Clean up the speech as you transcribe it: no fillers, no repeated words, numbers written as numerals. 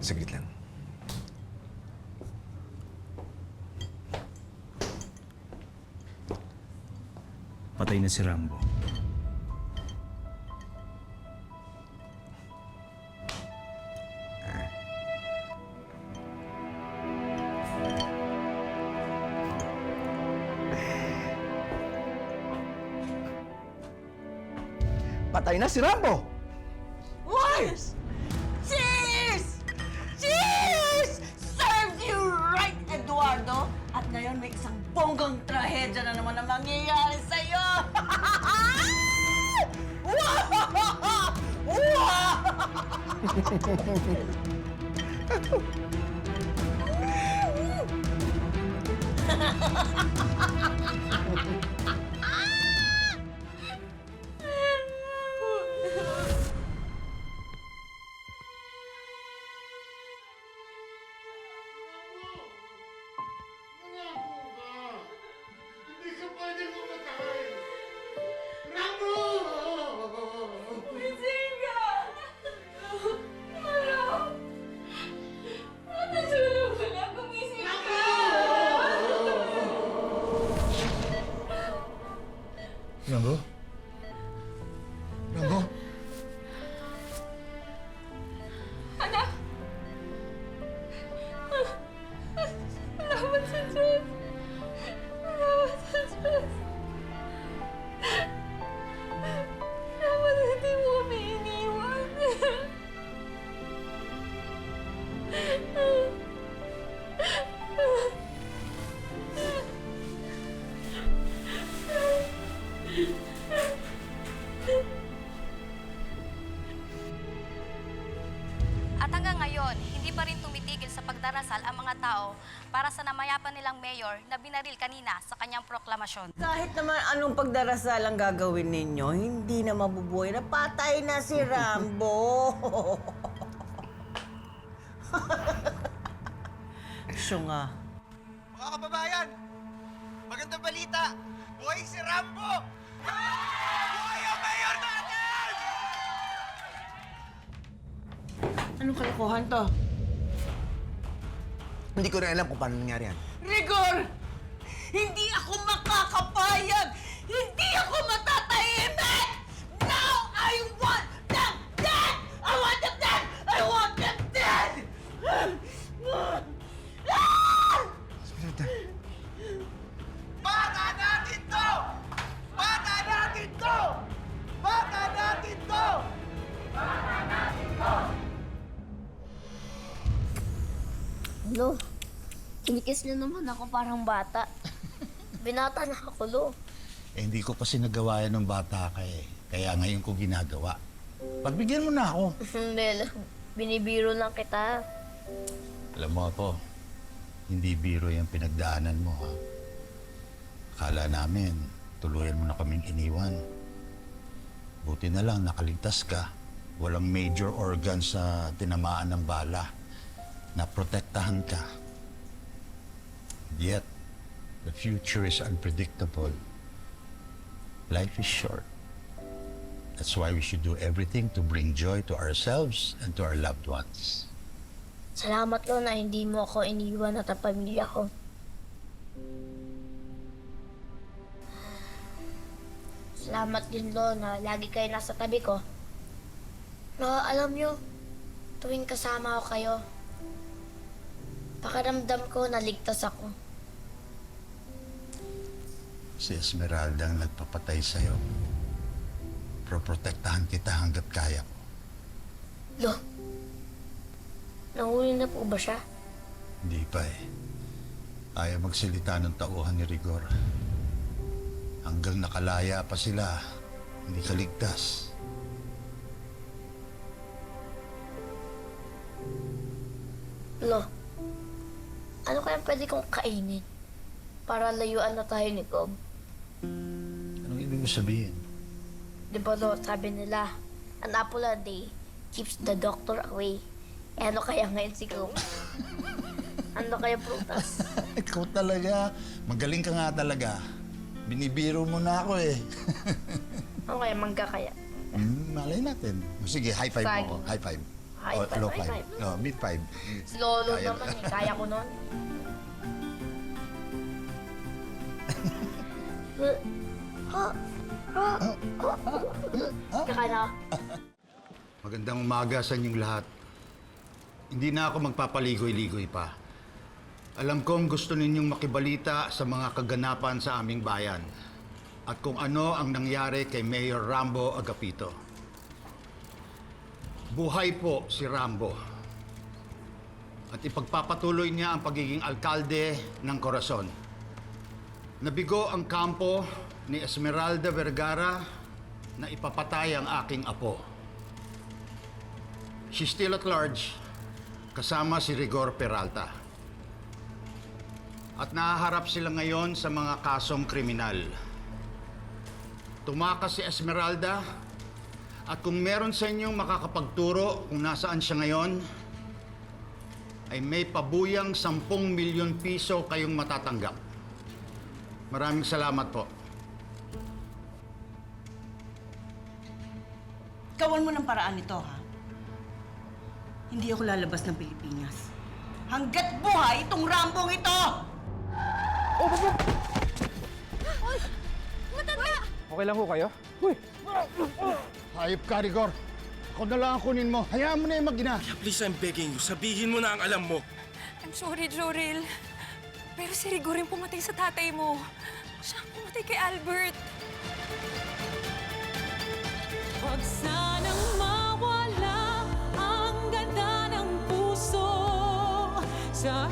Saglit lang. Patay na si Rambo. Patay na si Rambo! What? Cheers! Cheers! Served you right, Eduardo! At ngayon may isang bonggang trahedya na naman ang mangyayari sa'yo! Hindi ka pwede mamatay! Rambo! Gising ka! Ano? Natulog ka na, gumising ka! Rambo? Rambo? Anak! Salamat sa Diyos! Salamat sa Diyos! Salamat na hindi mo kami iniwan! At hanggang ngayon, hindi pa rin tumitigil sa pagdarasal ang mga tao para sa namayapan nilang mayor na binaril kanina sa kanyang proklamasyon. Kahit naman anong pagdarasal ang gagawin ninyo, hindi na mabubuhay na patay na si Rambo. Siya nga. Mga kababayan, magandang balita! Buhay si Rambo! Buhay ang mayor natin! Anong kalokohan to? Hindi ko na alam kung paano nangyari yan. Rigor! Hindi ako makakapayag! Hindi ako matatahimik! Now I want them dead! I want them dead! I want them dead! Bata natin to! Bata natin to! Bata natin to! Lo, kinikis niyo naman ako parang bata. Binata na ako, Lo. Hindi ko pa sinagawa yan ng bata ka eh. Kaya ngayon ko ginagawa. Pagbigyan mo na ako. Hindi, Lo. Binibiro lang kita. Alam mo ako, hindi biro yung pinagdaanan mo ha. Akala namin, tuluyan mo na kaming iniwan. Buti na lang nakaligtas ka. Walang major organ sa tinamaan ng bala. Naprotektahan ka. Yet, the future is unpredictable. Life is short. That's why we should do everything to bring joy to ourselves and to our loved ones. Salamat, Lo, na hindi mo ako iniwan at ang pamilya ko. Salamat din, Lo, na lagi kayo nasa tabi ko. No, alam nyo, tuwing kasama ko kayo, pakiramdam ko naligtas ako. Si Esmeralda ang nagpapatay sa'yo. Proprotektahan kita hanggat kaya ko. Lo, nahuli na po ba siya? Hindi pa eh. Ayaw magsalita ng tauhan ni Rigor. Hanggang nakalaya pa sila, hindi ka ligtas. Lo, ano kaya pwede kong kainin para layuan na tayo ni Gob? Anong ibig mo sabihin? Di ba, Lo, sabi nila, an apple a day keeps the doctor away. Eh, ano kaya ngayon si Gob? Ano kaya prutas? Ikaw talaga. Magaling ka nga talaga. Binibiro mo na ako eh. Ano kaya mangga kaya? Malay natin. Sige, high five mo Saging. ako. High five. low 5. No, mid 5. Si Lolo Kaya- naman eh. Kaya ko nun. Kaka na. Magandang umaga sa inyong lahat. Hindi na ako magpapaligoy-ligoy pa. Alam kong gusto ninyong makibalita sa mga kaganapan sa aming bayan at kung ano ang nangyari kay Mayor Rambo Agapito. Buhay po si Rambo. At ipagpapatuloy niya ang pagiging alkalde ng Corazon. Nabigo ang kampo ni Esmeralda Vergara na ipapatay ang aking apo. She's still at large, kasama si Rigor Peralta. At nahaharap sila ngayon sa mga kasong kriminal. Tumakas si Esmeralda at kung meron sa inyong makakapagturo kung nasaan siya ngayon, ay may pabuyang 10 milyon piso kayong matatanggap. Maraming salamat po. Gawan mo ng paraan nito, ha? Hindi ako lalabas ng Pilipinas. Hanggat buhay itong Rambong ito! Okay lang ho kayo? Hayop ka, Rigor. Ako na lang ang kunin mo. Hayaan mo na yung mag-ina. Please, I'm begging you. Sabihin mo na ang alam mo. I'm sorry, Joril. Pero si Rigor yung pumatay sa tatay mo. Siya ang pumatay kay Albert. Huwag sanang mawala ang ganda ng puso sa